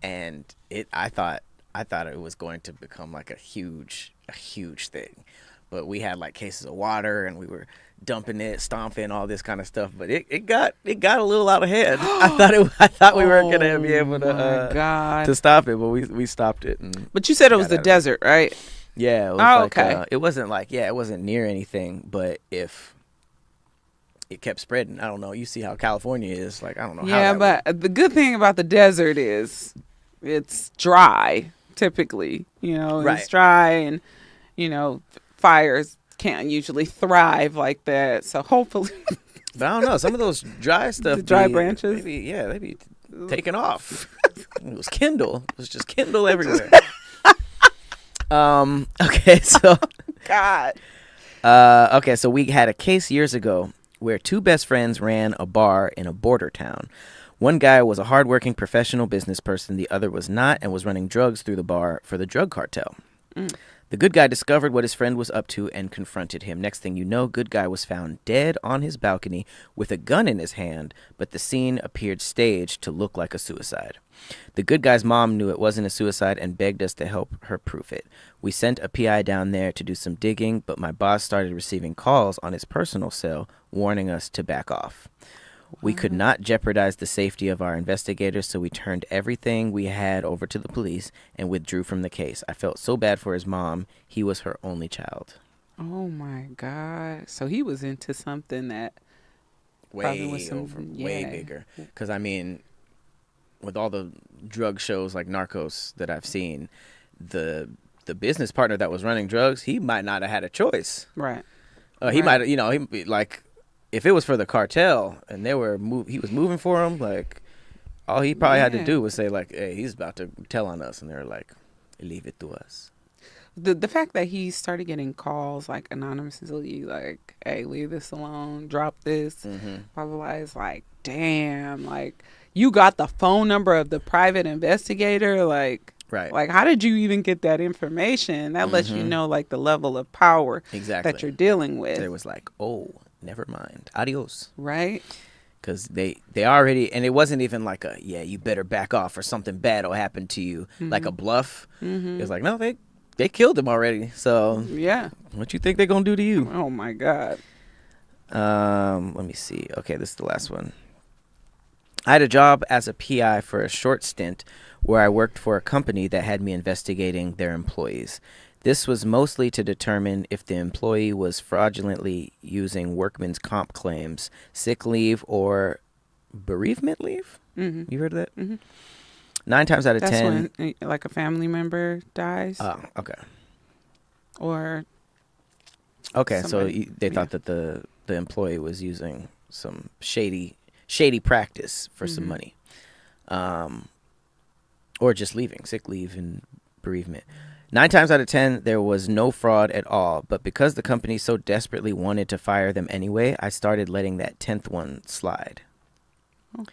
Speaker 1: and I thought it was going to become like a huge thing. But we had like cases of water and we were dumping it, stomping, all this kind of stuff. But it got a little out of hand. I thought we weren't gonna be able to stop it, but we stopped it. And
Speaker 2: But you said it was
Speaker 1: got
Speaker 2: the
Speaker 1: out of it.
Speaker 2: desert, right?
Speaker 1: Yeah, it was
Speaker 2: Oh,
Speaker 1: like
Speaker 2: okay.
Speaker 1: it wasn't near anything, but if it kept spreading, I don't know. You see how California is, like I don't know.
Speaker 2: Yeah,
Speaker 1: how that
Speaker 2: but the good thing about the desert is it's dry. Typically,
Speaker 1: Right.
Speaker 2: it's dry, and fires can't usually thrive like that. So hopefully,
Speaker 1: But I don't know. Some of those dry stuff,
Speaker 2: The dry branches?
Speaker 1: they be taking off. It was Kindle. It was just Kindle everywhere. Okay, so
Speaker 2: God.
Speaker 1: okay, so we had a case years ago where 2 best friends ran a bar in a border town. One guy was a hardworking professional business person. The other was not and was running drugs through the bar for the drug cartel. The good guy discovered what his friend was up to and confronted him. Next thing you know, good guy was found dead on his balcony with a gun in his hand, but the scene appeared staged to look like a suicide. The good guy's mom knew it wasn't a suicide and begged us to help her prove it. We sent a PI down there to do some digging, but my boss started receiving calls on his personal cell warning us to back off. We could not jeopardize the safety of our investigators, so we turned everything we had over to the police and withdrew from the case. I felt so bad for his mom. He was her only child.
Speaker 2: Oh my God. So he was into something that probably was
Speaker 1: Way bigger. Because, I mean, with all the drug shows like Narcos that I've seen, the business partner that was running drugs, he might not have had a choice.
Speaker 2: Right.
Speaker 1: He
Speaker 2: Right.
Speaker 1: might, he like, if it was for the cartel and he was moving for him, like, all he probably had to
Speaker 2: Yeah.
Speaker 1: do was say like, "Hey, he's about to tell on us," and they're like, "Leave it to us."
Speaker 2: The fact that he started getting calls like anonymously, like, "Hey, leave this alone, drop this,"
Speaker 1: Mm-hmm.
Speaker 2: blah blah blah, is like, damn, like you got the phone number of the private investigator,
Speaker 1: Right.
Speaker 2: like how did you even get that information? That lets you
Speaker 1: Mm-hmm.
Speaker 2: know like the level of power that
Speaker 1: Exactly.
Speaker 2: you're dealing
Speaker 1: There
Speaker 2: with,
Speaker 1: was like, "Oh, never mind, adios,"
Speaker 2: right?
Speaker 1: because they already, and it wasn't even like a, "Yeah, you better back off or something bad will happen to you," like a bluff. It was like, no, they killed him already. So
Speaker 2: Yeah.
Speaker 1: what you think they're gonna do to you?
Speaker 2: Oh my God.
Speaker 1: Let me see. Okay, this is the last one. I had a job as a PI for a short stint where I worked for a company that had me investigating their employees. This was mostly to determine if the employee was fraudulently using workman's comp claims, sick leave, or bereavement leave.
Speaker 2: Mm-hmm.
Speaker 1: You heard of that?
Speaker 2: Mm-hmm.
Speaker 1: 9 times out of
Speaker 2: That's
Speaker 1: 10.
Speaker 2: when like a family member dies
Speaker 1: Oh, okay.
Speaker 2: or
Speaker 1: Okay, so
Speaker 2: somebody.
Speaker 1: they
Speaker 2: Yeah.
Speaker 1: thought that the employee was using some shady practice for some money, or just leaving sick leave and bereavement. 9 times out of 10, there was no fraud at all. But because the company so desperately wanted to fire them anyway, I started letting that 10th one slide.
Speaker 2: Oh.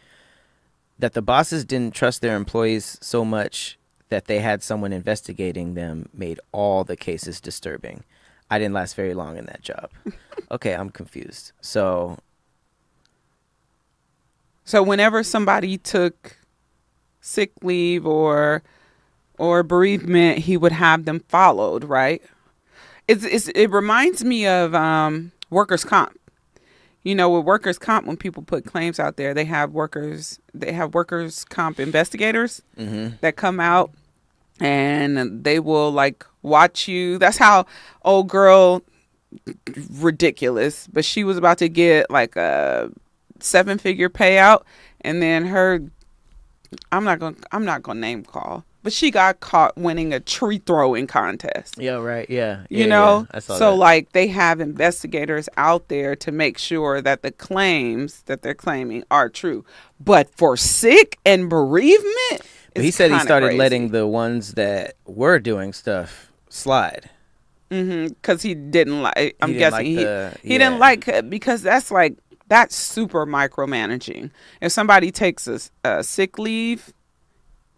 Speaker 1: That the bosses didn't trust their employees so much that they had someone investigating them made all the cases disturbing. I didn't last very long in that job. Okay, I'm confused. So
Speaker 2: whenever somebody took sick leave or bereavement, he would have them followed, right? It reminds me of workers' comp. You know, with workers' comp, when people put claims out there, they have workers comp investigators that come out and they will like watch you. That's how old girl, ridiculous, but she was about to get like a 7-figure payout, and then I'm not gonna name call, but she got caught winning a tree throwing contest.
Speaker 1: yeah, right, yeah,
Speaker 2: You know,
Speaker 1: I saw
Speaker 2: so
Speaker 1: that.
Speaker 2: like they have investigators out there to make sure that the claims that they're claiming are true. But for sick and bereavement,
Speaker 1: But he
Speaker 2: it's
Speaker 1: said he
Speaker 2: kinda
Speaker 1: started
Speaker 2: crazy.
Speaker 1: letting the ones that were doing stuff slide.
Speaker 2: Because he didn't like. I'm
Speaker 1: He didn't
Speaker 2: guessing
Speaker 1: like
Speaker 2: he didn't like it because that's super micromanaging. If somebody takes a sick leave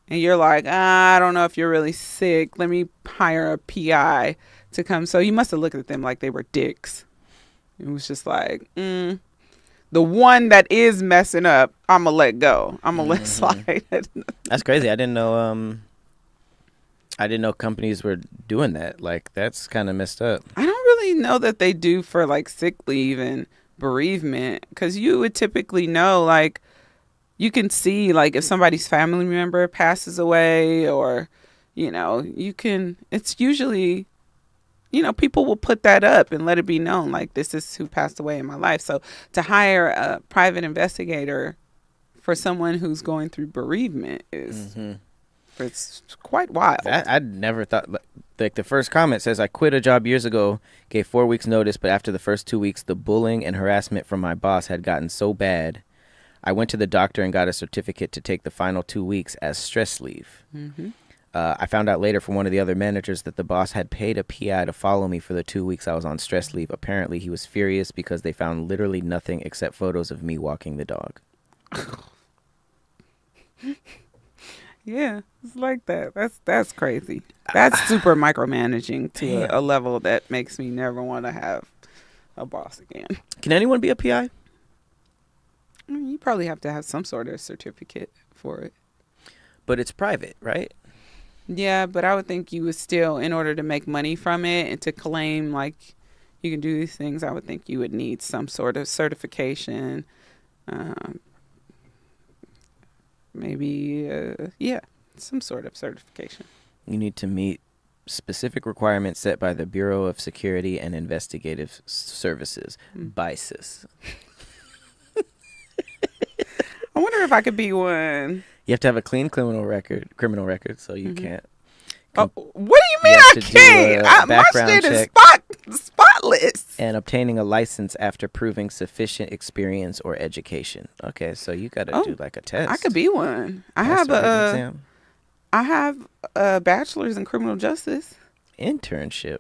Speaker 2: and you're like, I don't know if you're really sick, let me hire a PI to come. So you must have looked at them like they were dicks. It was just like, the one that is messing up, I'm gonna let go. I'm gonna let slide.
Speaker 1: That's crazy. I didn't know. I didn't know companies were doing that. Like, that's kind of messed up.
Speaker 2: I don't really know that they do for like sick leave and bereavement, because you would typically know, like, you can see like if somebody's family member passes away, or it's usually, people will put that up and let it be known, like, this is who passed away in my life. So to hire a private investigator for someone who's going through bereavement is it's quite wild.
Speaker 1: I never thought, like the first comment says, I quit a job years ago, gave 4 weeks notice, but after the first 2 weeks, the bullying and harassment from my boss had gotten so bad, I went to the doctor and got a certificate to take the final 2 weeks as stress leave. I found out later from one of the other managers that the boss had paid a PI to follow me for the 2 weeks I was on stress leave. Apparently, he was furious because they found literally nothing except photos of me walking the dog.
Speaker 2: Yeah, it's like that. That's crazy. That's super micromanaging to a level that makes me never want to have a boss again.
Speaker 1: Can anyone be a PI?
Speaker 2: You probably have to have some sort of certificate for it.
Speaker 1: But it's private, right?
Speaker 2: Yeah, but I would think you would still, in order to make money from it and to claim like you can do these things, I would think you would need some sort of certification. Maybe, some sort of certification.
Speaker 1: You need to meet specific requirements set by the Bureau of Security and Investigative Services, BICIS.
Speaker 2: I wonder if I could be one.
Speaker 1: You have to have a clean criminal record, so you can't.
Speaker 2: Oh, what do you mean I
Speaker 1: have to do
Speaker 2: can't?
Speaker 1: a
Speaker 2: My
Speaker 1: background
Speaker 2: shit is
Speaker 1: check.
Speaker 2: spotless.
Speaker 1: And obtaining a license after proving sufficient experience or education. Okay, so you got to do like a test.
Speaker 2: I could be one. I
Speaker 1: Pass
Speaker 2: have
Speaker 1: a written
Speaker 2: a
Speaker 1: exam.
Speaker 2: I have a bachelor's in criminal justice.
Speaker 1: Internship.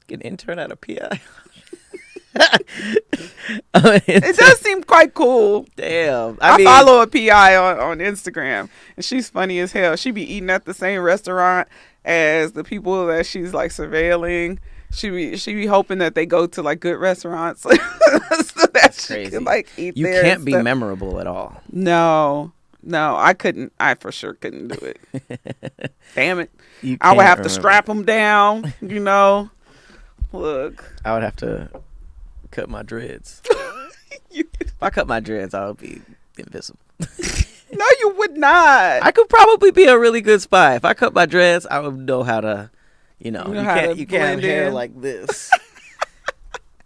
Speaker 1: Get an intern out of PI.
Speaker 2: It does seem quite cool.
Speaker 1: Damn.
Speaker 2: I
Speaker 1: mean,
Speaker 2: follow a PI on Instagram, and she's funny as hell. She be eating at the same restaurant as the people that she's like surveilling. She be hoping that they go to like good restaurants so that she
Speaker 1: crazy.
Speaker 2: can like eat
Speaker 1: You
Speaker 2: there.
Speaker 1: can't be memorable at all.
Speaker 2: No, I couldn't. I for sure couldn't do it. Damn it.
Speaker 1: You
Speaker 2: I would
Speaker 1: can't
Speaker 2: have to
Speaker 1: remember.
Speaker 2: strap them down, you know. Look.
Speaker 1: I would have to cut my dreads. If I cut my dreads, I would be invisible.
Speaker 2: No, you would not.
Speaker 1: I could probably be a really good spy. If I cut my dreads, I would know how to, you
Speaker 2: how to
Speaker 1: can't have
Speaker 2: blend
Speaker 1: hair
Speaker 2: in.
Speaker 1: like this.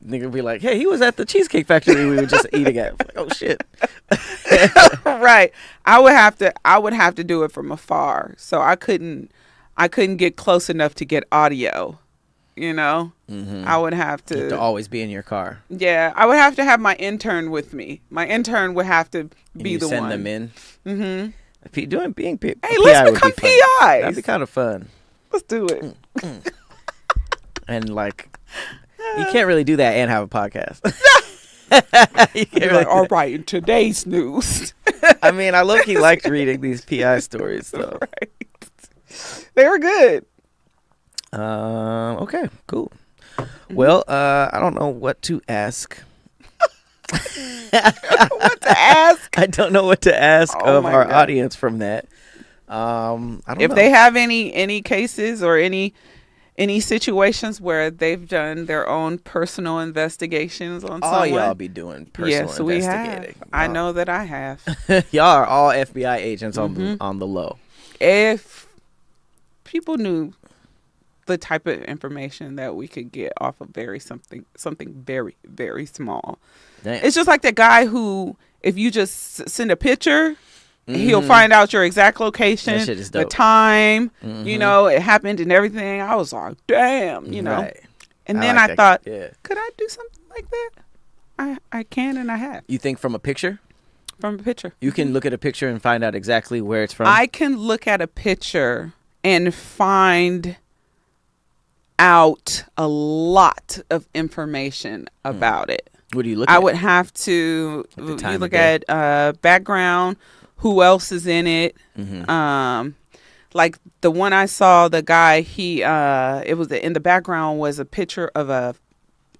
Speaker 1: Nigga be like, hey, he was at the Cheesecake Factory we were just eating at. Like, oh shit.
Speaker 2: Right. I would have to do it from afar. So I couldn't get close enough to get audio. You know?
Speaker 1: Mm-hmm.
Speaker 2: I would have
Speaker 1: You have
Speaker 2: to
Speaker 1: to always be in your car.
Speaker 2: Yeah, I would have to have my intern with me. My intern would have to
Speaker 1: And
Speaker 2: be
Speaker 1: you
Speaker 2: the
Speaker 1: send
Speaker 2: one.
Speaker 1: them in.
Speaker 2: Mhm.
Speaker 1: Being
Speaker 2: Hey,
Speaker 1: PI
Speaker 2: let's
Speaker 1: would
Speaker 2: become
Speaker 1: be fun.
Speaker 2: PIs.
Speaker 1: That'd be kind of fun.
Speaker 2: Let's do it.
Speaker 1: And like, you can't really do that and have a podcast. You can't
Speaker 2: Be
Speaker 1: really
Speaker 2: like,
Speaker 1: do
Speaker 2: all
Speaker 1: that.
Speaker 2: right, in today's news.
Speaker 1: I mean, I low-key liked reading these PI stories, though.
Speaker 2: Right. They were good.
Speaker 1: Okay, cool. Well, I don't know what to ask.
Speaker 2: What to ask?
Speaker 1: I don't know what to ask
Speaker 2: Oh
Speaker 1: of
Speaker 2: my
Speaker 1: our
Speaker 2: God.
Speaker 1: audience from that. I don't
Speaker 2: If
Speaker 1: know.
Speaker 2: they have any cases or any situations where they've done their own personal investigations on
Speaker 1: all
Speaker 2: someone.
Speaker 1: y'all be doing personal
Speaker 2: Yes, we have.
Speaker 1: investigating.
Speaker 2: I know that I have.
Speaker 1: Y'all are all FBI agents
Speaker 2: Mm-hmm.
Speaker 1: on the low.
Speaker 2: If people knew the type of information that we could get off of something very, very small.
Speaker 1: Damn.
Speaker 2: It's just like that guy who, if you just send a picture, he'll
Speaker 1: Mhm.
Speaker 2: find out your exact location,
Speaker 1: That shit is
Speaker 2: the
Speaker 1: dope.
Speaker 2: time,
Speaker 1: Mhm.
Speaker 2: you know, it happened and everything. I was like, damn, you know.
Speaker 1: Right.
Speaker 2: And then
Speaker 1: like
Speaker 2: I
Speaker 1: that.
Speaker 2: thought,
Speaker 1: Yeah.
Speaker 2: could I do something like that? I can and I have
Speaker 1: You think from a picture?
Speaker 2: from a picture.
Speaker 1: You can look at a picture and find out exactly where it's from?
Speaker 2: I can look at a picture and find out a lot of information about it.
Speaker 1: What do you look
Speaker 2: I
Speaker 1: at?
Speaker 2: would have to
Speaker 1: Like the
Speaker 2: you
Speaker 1: time of
Speaker 2: look
Speaker 1: day?
Speaker 2: at background, who else is in it.
Speaker 1: Mm-hmm.
Speaker 2: Like the one I saw, the guy it was in the background was a picture of a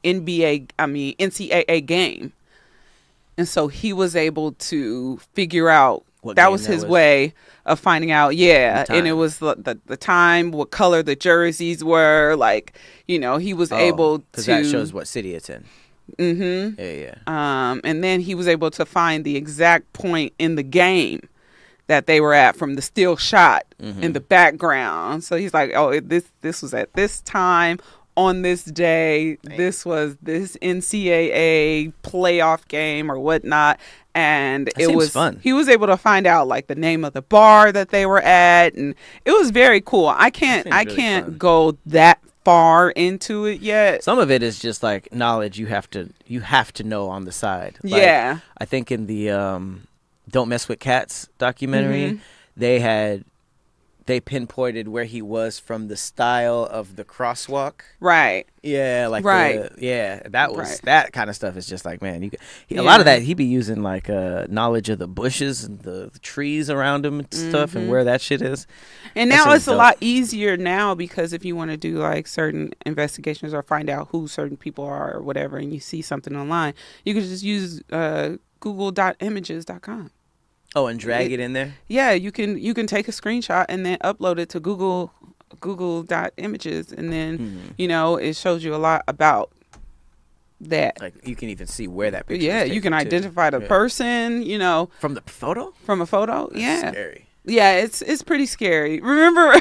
Speaker 2: NCAA game. And so he was able to figure out
Speaker 1: What
Speaker 2: that
Speaker 1: game
Speaker 2: was
Speaker 1: that
Speaker 2: his
Speaker 1: was?
Speaker 2: way of finding out. Yeah.
Speaker 1: The
Speaker 2: And it
Speaker 1: time.
Speaker 2: was the time, what color the jerseys were. Like, you know, he was able to.
Speaker 1: Because that shows what city it's in.
Speaker 2: Mm-hmm.
Speaker 1: Yeah.
Speaker 2: And then he was able to find the exact point in the game that they were at from the still shot in the background. So he's like, oh, this was at this time on this day. This was this NCAA playoff game or whatnot. And
Speaker 1: That
Speaker 2: it
Speaker 1: seems
Speaker 2: was
Speaker 1: fun.
Speaker 2: He was able to find out like the name of the bar that they were at, and it was very cool. I can't
Speaker 1: seems really
Speaker 2: can't
Speaker 1: fun.
Speaker 2: go that far into it yet.
Speaker 1: Some of it is just like knowledge you have to know on the side. Like,
Speaker 2: Yeah.
Speaker 1: I think in the Don't Mess with Cats documentary,
Speaker 2: Mm-hmm.
Speaker 1: they pinpointed where he was from the style of the crosswalk.
Speaker 2: Right.
Speaker 1: Yeah, like
Speaker 2: Right.
Speaker 1: that was
Speaker 2: Right.
Speaker 1: that kind of stuff is just like, man, a
Speaker 2: Yeah.
Speaker 1: lot of that he be using like knowledge of the bushes and the trees around him and stuff and where that shit is.
Speaker 2: And
Speaker 1: That
Speaker 2: now
Speaker 1: shit
Speaker 2: it's
Speaker 1: is
Speaker 2: a
Speaker 1: dope.
Speaker 2: lot easier now because if you want to do like certain investigations or find out who certain people are or whatever, and you see something online, you can just use google.images.com.
Speaker 1: Oh, and drag it in there.
Speaker 2: Yeah, you can take a screenshot and then upload it to google.images, and then you know it shows you a lot about that.
Speaker 1: Like you can even see where that picture.
Speaker 2: Yeah,
Speaker 1: is
Speaker 2: you can
Speaker 1: taken, too.
Speaker 2: identify the
Speaker 1: Yeah.
Speaker 2: person, you know,
Speaker 1: from the photo.
Speaker 2: from a photo.
Speaker 1: That's
Speaker 2: Yeah.
Speaker 1: scary.
Speaker 2: Yeah, it's pretty scary. Remember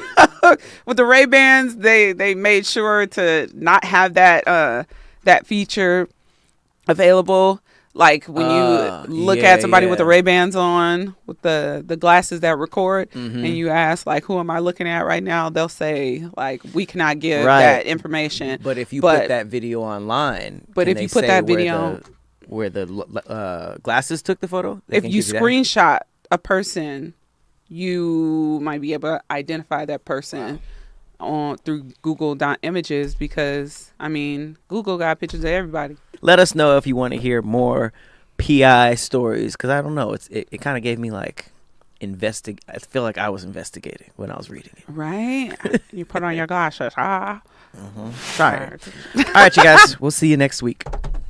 Speaker 2: with the Ray-Bans, they made sure to not have that that feature available Like when you look
Speaker 1: Yeah,
Speaker 2: at somebody with the
Speaker 1: yeah.
Speaker 2: Ray-Bans on, with the glasses that record,
Speaker 1: Mm-hmm.
Speaker 2: and you ask like, "Who am I looking at right now?" They'll say like, "We cannot give
Speaker 1: Right.
Speaker 2: that information."
Speaker 1: But if you put
Speaker 2: But
Speaker 1: that video online,
Speaker 2: but
Speaker 1: can
Speaker 2: if
Speaker 1: they
Speaker 2: you put
Speaker 1: say
Speaker 2: that video,
Speaker 1: where the glasses took the photo? They
Speaker 2: if
Speaker 1: can
Speaker 2: you
Speaker 1: give you that.
Speaker 2: screenshot a person, you might be able to identify that person on through Google.images, because I mean Google got pictures of everybody.
Speaker 1: Let us know if you want to hear more PI stories, because I don't know. It kind of gave me like I feel like I was investigating when I was reading it.
Speaker 2: Right? You put on your glasses.
Speaker 1: Mm-hmm. Try it. All right, you guys. We'll see you next week.